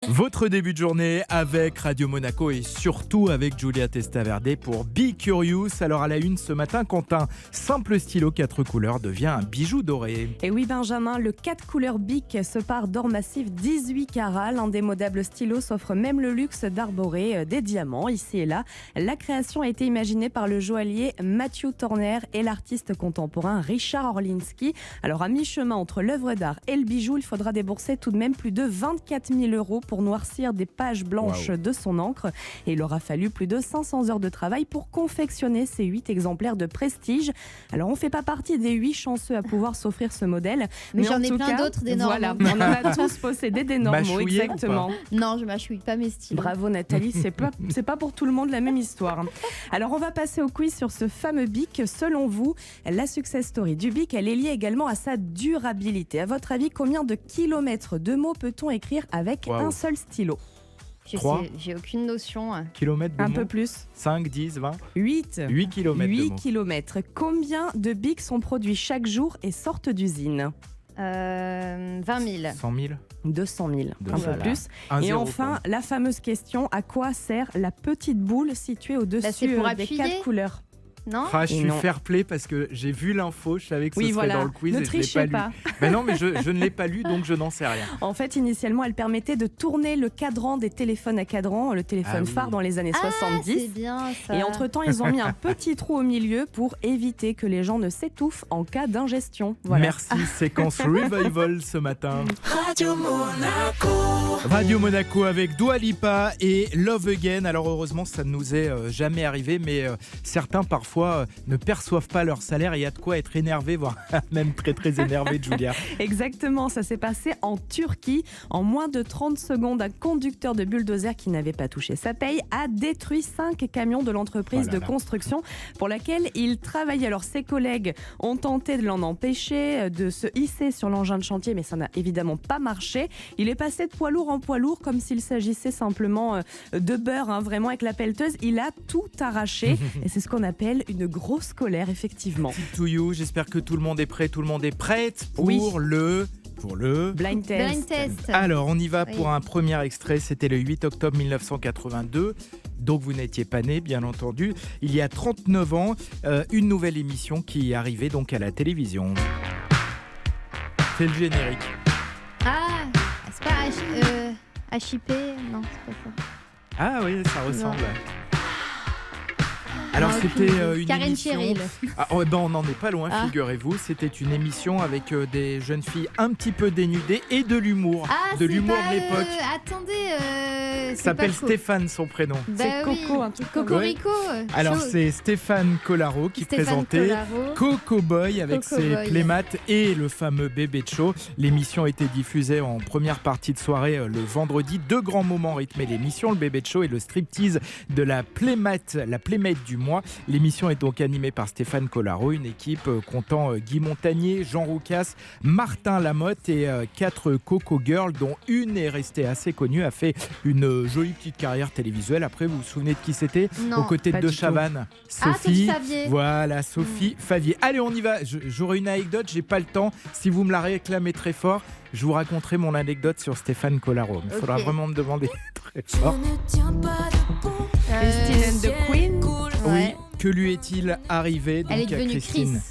Votre début de journée avec Radio Monaco et surtout avec Giulia Testaverde pour Be Curious. Alors à la une ce matin, quand un simple stylo 4 couleurs devient un bijou doré. Et oui Benjamin, le 4 couleurs Bic se part d'or massif 18 carats. L'indémodable stylo s'offre même le luxe d'arborer des diamants ici et là. La création a été imaginée par le joaillier Matthew Torner et l'artiste contemporain Richard Orlinski. Alors à mi-chemin entre l'œuvre d'art et le bijou, il faudra débourser tout de même plus de 24 000 € pour noircir des pages blanches de son encre. Et il aura fallu plus de 500 heures de travail pour confectionner ces 8 exemplaires de prestige. Alors on ne fait pas partie des 8 chanceux à pouvoir s'offrir ce modèle. Mais j'en ai plein d'autres des normaux. Voilà, on en a tous possédé des normaux, exactement. Non, je mâchouille pas mes stylos. Bravo Nathalie, c'est pas pour tout le monde la même histoire. Alors on va passer au quiz sur ce fameux Bic. Selon vous, la success story du Bic, elle est liée également à sa durabilité. À votre avis, combien de kilomètres de mots peut-on écrire avec un seul stylo? J'ai aucune notion. Kilomètres de Un mots. peu plus. 5, 10, 20 8 kilomètres. 8 kilomètres. Combien de Bic sont produits chaque jour et sortent d'usine? 20 000. 100 000 200 000, un peu plus. Et enfin, la fameuse question, à quoi sert la petite boule située au-dessus des 4 couleurs? Non, je suis fair play parce que j'ai vu l'info, je savais que ce serait dans le quiz ne et je l'ai trichez pas lu. Ben non, mais je ne l'ai pas lu, donc je n'en sais rien. En fait, initialement, elle permettait de tourner le cadran des téléphones à cadran, le téléphone phare dans les années 70. C'est bien ça. Et entre-temps, ils ont mis un petit trou au milieu pour éviter que les gens ne s'étouffent en cas d'ingestion. Voilà. Merci, séquence Revival ce matin. Radio Monaco avec Dua Lipa et Love Again. Alors heureusement, ça ne nous est jamais arrivé, mais certains parfois ne perçoivent pas leur salaire et il y a de quoi être énervé, voire même très très énervé, Giulia. Exactement, ça s'est passé en Turquie. En moins de 30 secondes, un conducteur de bulldozer qui n'avait pas touché sa paye a détruit 5 camions de l'entreprise de construction pour laquelle il travaillait. Alors ses collègues ont tenté de l'en empêcher, de se hisser sur l'engin de chantier, mais ça n'a évidemment pas marché. Il est passé de poids lourd en poids lourd comme s'il s'agissait simplement de beurre, vraiment avec la pelleteuse. Il a tout arraché et c'est ce qu'on appelle une grosse colère, effectivement. To you, j'espère que tout le monde est prêt, tout le monde est prête pour le blind test. Alors, on y va pour un premier extrait. C'était le 8 octobre 1982. Donc, vous n'étiez pas né, bien entendu. Il y a 39 ans, une nouvelle émission qui arrivait donc à la télévision. C'est le générique. Ah, c'est pas HIP? Non, c'est pas ça. Ah oui, ça ressemble. Alors c'était une Karen émission. Cheryl. On n'en est pas loin, figurez-vous. C'était une émission avec des jeunes filles un petit peu dénudées et de l'humour, de l'humour de l'époque. Attendez, ça s'appelle Stéphane son prénom. C'est Coco, un truc Cocorico. Alors c'est Stéphane Collaro qui présentait Coco Boy avec ses playmates et le fameux bébé de show. L'émission était diffusée en première partie de soirée le vendredi. 2 grands moments rythmaient l'émission, le bébé de show et le striptease de la playmate du mois. L'émission est donc animée par Stéphane Collaro, une équipe comptant Guy Montagnier, Jean Roucas, Martin Lamotte et 4 Coco Girls, dont une est restée assez connue, a fait une jolie petite carrière télévisuelle. Après, vous vous souvenez de qui c'était? Aux côtés de Chavannes, Sophie. Voilà, Sophie Favier. Allez, on y va. J'aurai une anecdote, j'ai pas le temps. Si vous me la réclamez très fort, je vous raconterai mon anecdote sur Stéphane Collaro. Il faudra vraiment me demander très fort. Christine and the Queen. Oui, que lui est-il arrivé donc, elle est devenue Christine?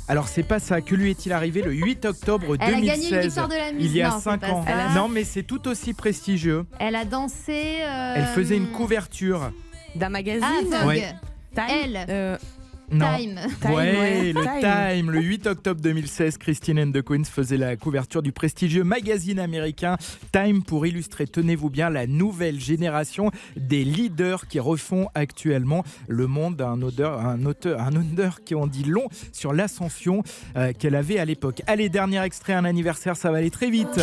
Alors c'est pas ça, que lui est-il arrivé le 8 octobre 2016? Elle a gagné une victoire de la musique. Il y a 5 ans. Non mais c'est tout aussi prestigieux. Elle a dansé. Elle faisait une couverture d'un magazine. Vogue. Elle. Time. Ouais, le Time. Le 8 octobre 2016, Christine and the Queens faisait la couverture du prestigieux magazine américain Time pour illustrer, tenez-vous bien, la nouvelle génération des leaders qui refont actuellement le monde. Un honneur qui en dit long sur l'ascension qu'elle avait à l'époque. Allez, dernier extrait, un anniversaire, ça va aller très vite.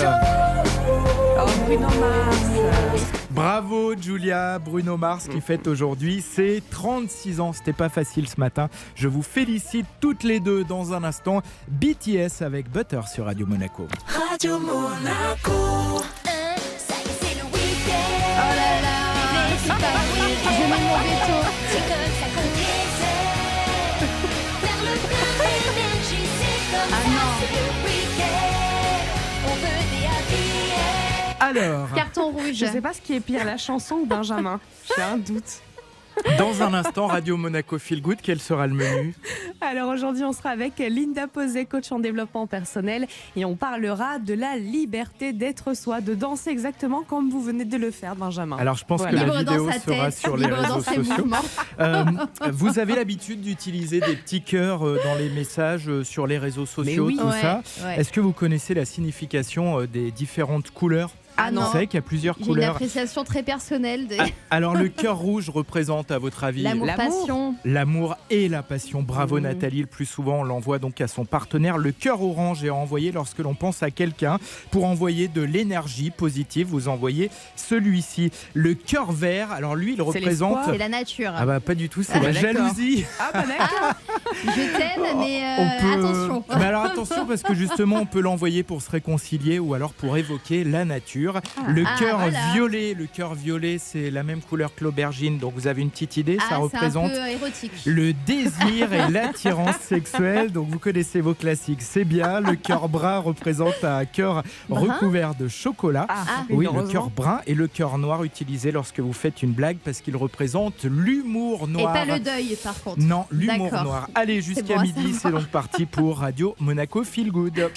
Bruno Mars. Bravo Giulia, Bruno Mars qui fête aujourd'hui ses 36 ans. C'était pas facile ce matin. Je vous félicite toutes les deux dans un instant. BTS avec Butter sur Radio Monaco. Radio Monaco. Ça y est, c'est le week-end. Oh là là, c'est pas vrai. Je mets mon veto. C'est comme ça qu'on disait. Vers le plein d'énergie, c'est comme ça. C'est le week-end. On veut des habillés. Alors, Carton rouge. Je sais pas ce qui est pire, la chanson ou Benjamin. J'ai un doute. dans un instant, Radio Monaco Feel Good, quel sera le menu? Alors aujourd'hui, on sera avec Linda Posé, coach en développement personnel, et on parlera de la liberté d'être soi, de danser exactement comme vous venez de le faire, Benjamin. Alors, je pense Voilà. que la Libre dans vidéo sa sera tête, sur les libre dans réseaux ses sociaux. mouvements. Vous avez l'habitude d'utiliser des petits cœurs dans les messages sur les réseaux sociaux, oui. tout ça. Ouais. Est-ce que vous connaissez la signification des différentes couleurs? Ah non. Vous savez qu'il y a plusieurs J'ai une couleurs. appréciation très personnelle de Alors, le cœur rouge représente, à votre avis, l'amour, L'amour. passion. l'amour et la passion. Bravo Mmh. Nathalie, le plus souvent on l'envoie donc à son partenaire. Le cœur orange est envoyé lorsque l'on pense à quelqu'un. Pour envoyer de l'énergie positive, vous envoyez celui-ci. Le cœur vert, alors lui il C'est représente... l'espoir. C'est la nature. Ah bah pas du tout, c'est Ah la bah, d'accord. jalousie. Ah bah d'accord. Je t'aime, mais On peut- attention. Mais alors attention parce que justement on peut l'envoyer pour se réconcilier ou alors pour évoquer la nature. Le Ah, cœur voilà. violet, le cœur violet c'est la même couleur que l'aubergine, donc vous avez une petite idée, ça Ah, représente c'est un peu érotique. le désir et l'attirance sexuelle. Donc vous connaissez vos classiques, c'est bien. Le cœur brun représente un cœur Brun recouvert de chocolat. Oui, le heureusement. cœur brun, et le cœur noir utilisé lorsque vous faites une blague parce qu'il représente l'humour Et noir. pas le deuil, par contre. Non, l'humour D'accord. noir. Allez, jusqu'à bon à midi, c'est savoir. donc parti pour Radio Monaco Feel Good.